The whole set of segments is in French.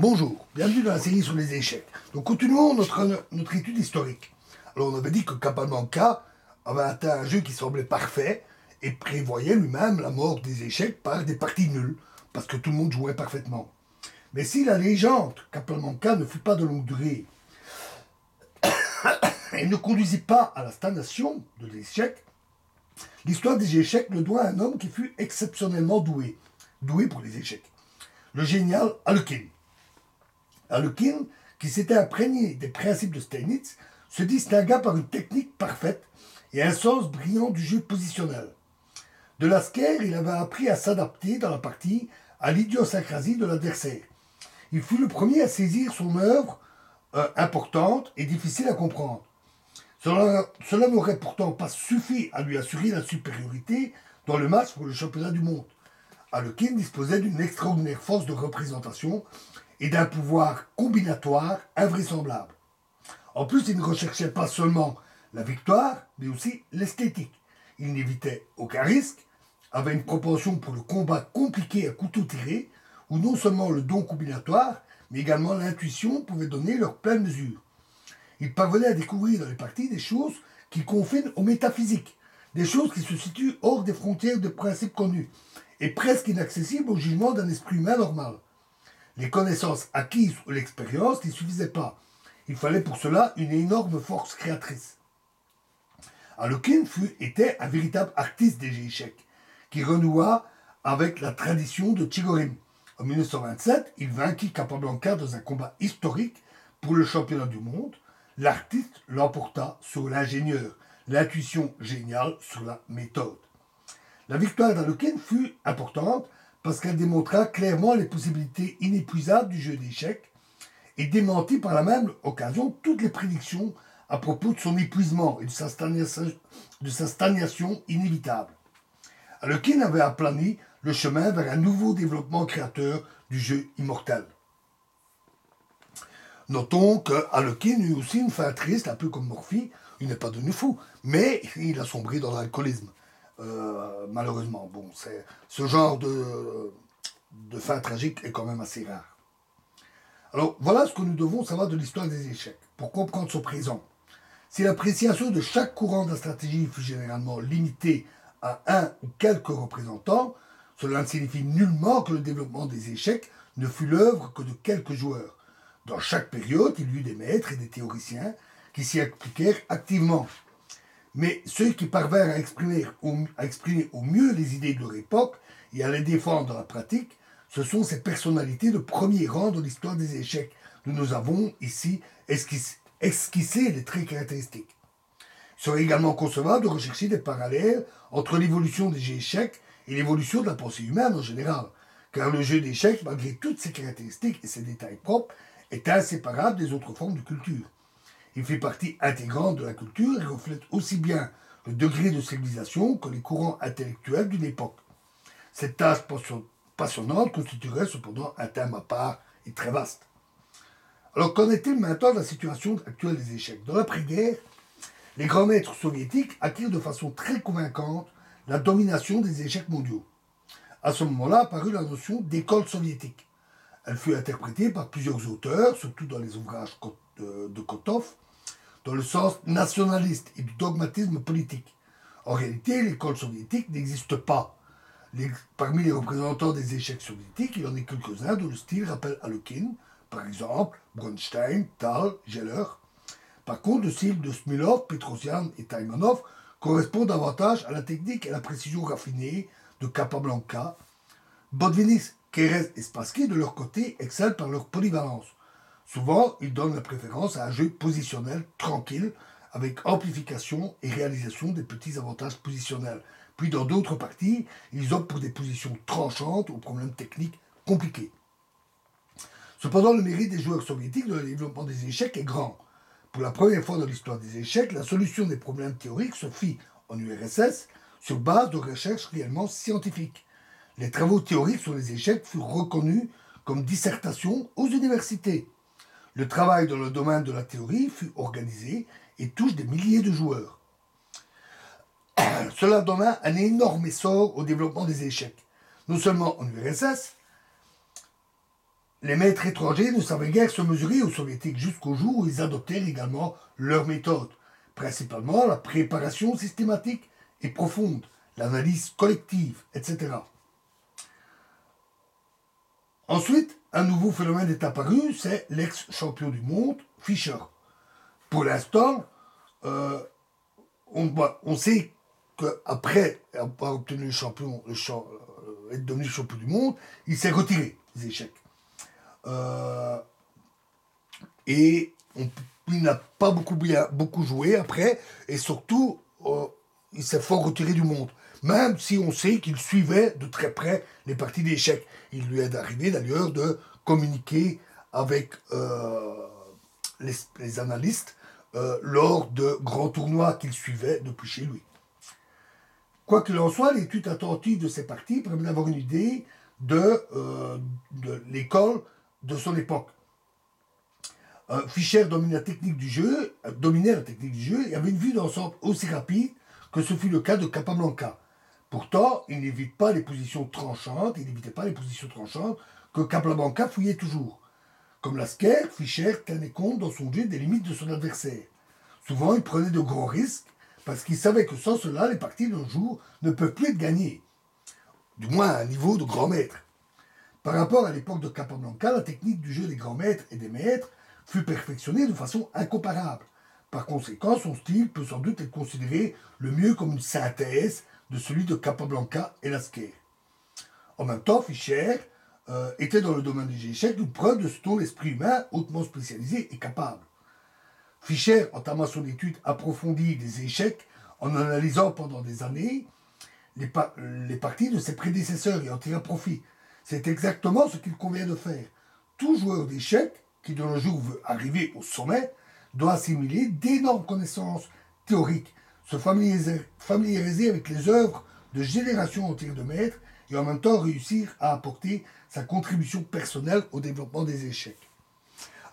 Bonjour, bienvenue dans la série sur les échecs. Donc continuons notre étude historique. Alors on avait dit que Capablanca avait atteint un jeu qui semblait parfait et prévoyait lui-même la mort des échecs par des parties nulles, parce que tout le monde jouait parfaitement. Mais si la légende Capablanca ne fut pas de longue durée et ne conduisit pas à la stagnation de l'échec, l'histoire des échecs le doit à un homme qui fut exceptionnellement doué pour les échecs, le génial Alekhine. Alekhine, qui s'était imprégné des principes de Steinitz, se distingua par une technique parfaite et un sens brillant du jeu positionnel. De Lasker, il avait appris à s'adapter dans la partie à l'idiosyncrasie de l'adversaire. Il fut le premier à saisir son œuvre importante et difficile à comprendre. Cela n'aurait pourtant pas suffi à lui assurer la supériorité dans le match pour le championnat du monde. Alekhine disposait d'une extraordinaire force de représentation et d'un pouvoir combinatoire invraisemblable. En plus, il ne recherchait pas seulement la victoire, mais aussi l'esthétique. Il n'évitait aucun risque, avait une propension pour le combat compliqué à couteau tiré, où non seulement le don combinatoire, mais également l'intuition pouvaient donner leur pleine mesure. Il parvenait à découvrir dans les parties des choses qui confinent au métaphysique, des choses qui se situent hors des frontières de principes connus, et presque inaccessibles au jugement d'un esprit humain normal. Les connaissances acquises ou l'expérience n'y suffisaient pas. Il fallait pour cela une énorme force créatrice. Alekhine était un véritable artiste des échecs, qui renoua avec la tradition de Chigorin. En 1927, il vainquit Capablanca dans un combat historique pour le championnat du monde. L'artiste l'emporta sur l'ingénieur, l'intuition géniale sur la méthode. La victoire d'Alekhine fut importante parce qu'elle démontra clairement les possibilités inépuisables du jeu d'échecs et démentit par la même occasion toutes les prédictions à propos de son épuisement et de sa stagnation inévitable. Alekhine avait aplani le chemin vers un nouveau développement créateur du jeu immortel. Notons que Alekhine eut aussi une fin triste, un peu comme Morphy. Il n'est pas devenu fou, mais il a sombré dans l'alcoolisme. Malheureusement, bon, ce genre de fin tragique est quand même assez rare. Alors voilà ce que nous devons savoir de l'histoire des échecs pour comprendre son présent. Si l'appréciation de chaque courant de la stratégie fut généralement limitée à un ou quelques représentants, cela ne signifie nullement que le développement des échecs ne fut l'œuvre que de quelques joueurs. Dans chaque période, il y eut des maîtres et des théoriciens qui s'y appliquèrent activement. Mais ceux qui parvinrent à exprimer au mieux les idées de leur époque et à les défendre dans la pratique, ce sont ces personnalités de premier rang dans l'histoire des échecs. Nous avons ici esquissé les traits caractéristiques. Il serait également concevable de rechercher des parallèles entre l'évolution des échecs et l'évolution de la pensée humaine en général, car le jeu d'échecs, malgré toutes ses caractéristiques et ses détails propres, est inséparable des autres formes de culture. Il fait partie intégrante de la culture et reflète aussi bien le degré de civilisation que les courants intellectuels d'une époque. Cette tâche passionnante constituerait cependant un thème à part et très vaste. Alors qu'en est-il maintenant de la situation actuelle des échecs? Dans l'après-guerre, les grands maîtres soviétiques acquirent de façon très convaincante la domination des échecs mondiaux. À ce moment-là apparut la notion d'école soviétique. Elle fut interprétée par plusieurs auteurs, surtout dans les ouvrages de Kotov, dans le sens nationaliste et du dogmatisme politique. En réalité, l'école soviétique n'existe pas. Parmi les représentants des échecs soviétiques, il y en a quelques-uns dont le style rappelle Alekhine, par exemple Bronstein, Tal, Geller. Par contre, le style de Smilov, Petrosian et Taimanov correspond davantage à la technique et à la précision raffinée de Capablanca. Botvinnik, Keres et Spassky, de leur côté, excellent par leur polyvalence. Souvent, ils donnent la préférence à un jeu positionnel tranquille, avec amplification et réalisation des petits avantages positionnels. Puis dans d'autres parties, ils optent pour des positions tranchantes aux problèmes techniques compliqués. Cependant, le mérite des joueurs soviétiques dans le développement des échecs est grand. Pour la première fois dans l'histoire des échecs, la solution des problèmes théoriques se fit en URSS sur base de recherches réellement scientifiques. Les travaux théoriques sur les échecs furent reconnus comme dissertations aux universités. Le travail dans le domaine de la théorie fut organisé et touche des milliers de joueurs. Cela donna un énorme essor au développement des échecs. Non seulement en URSS, les maîtres étrangers ne savaient guère se mesurer aux soviétiques jusqu'au jour où ils adoptèrent également leur méthode, principalement la préparation systématique et profonde, l'analyse collective, etc. Ensuite, un nouveau phénomène est apparu, c'est l'ex-champion du monde, Fischer. Pour l'instant, on sait qu'après avoir obtenu être devenu champion du monde, il s'est retiré des échecs. Et il n'a pas beaucoup joué après, et surtout, il s'est fort retiré du monde. Même si on sait qu'il suivait de très près les parties d'échecs. Il lui est arrivé d'ailleurs de communiquer avec les analystes lors de grands tournois qu'il suivait depuis chez lui. Quoi qu'il en soit, l'étude attentive de ces parties permet d'avoir une idée de l'école de son époque. Fischer dominait la technique du jeu et avait une vue d'ensemble aussi rapide que ce fut le cas de Capablanca. Pourtant, il n'évitait pas les positions tranchantes que Capablanca fouillait toujours. Comme Lasker, Fischer tenait compte dans son jeu des limites de son adversaire. Souvent, il prenait de grands risques parce qu'il savait que sans cela, les parties d'un jour ne peuvent plus être gagnées. Du moins à un niveau de grand maître. Par rapport à l'époque de Capablanca, la technique du jeu des grands maîtres et des maîtres fut perfectionnée de façon incomparable. Par conséquent, son style peut sans doute être considéré le mieux comme une synthèse de celui de Capablanca et Lasker. En même temps, Fischer était dans le domaine des échecs une preuve de ce dont l'esprit humain hautement spécialisé est capable. Fischer entama son étude approfondie des échecs en analysant pendant des années les parties de ses prédécesseurs et en tirant profit. C'est exactement ce qu'il convient de faire. Tout joueur d'échecs qui de nos jours veut arriver au sommet doit assimiler d'énormes connaissances théoriques, se familiariser avec les œuvres de générations entières de maîtres et en même temps réussir à apporter sa contribution personnelle au développement des échecs.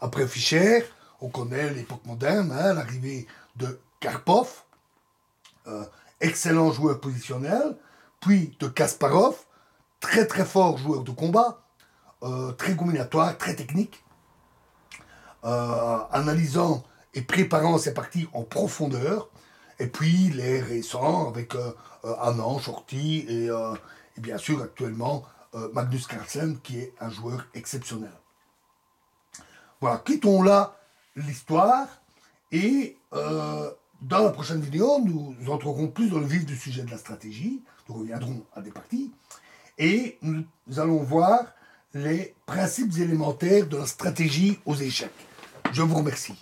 Après Fischer, on connaît l'époque moderne, l'arrivée de Karpov, excellent joueur positionnel, puis de Kasparov, très très fort joueur de combat, très combinatoire, très technique, analysant et préparant ses parties en profondeur, et puis les récents avec Anand, Shorty et bien sûr actuellement Magnus Carlsen qui est un joueur exceptionnel. Voilà, quittons là l'histoire et dans la prochaine vidéo, nous entrerons plus dans le vif du sujet de la stratégie, nous reviendrons à des parties et nous allons voir les principes élémentaires de la stratégie aux échecs. Je vous remercie.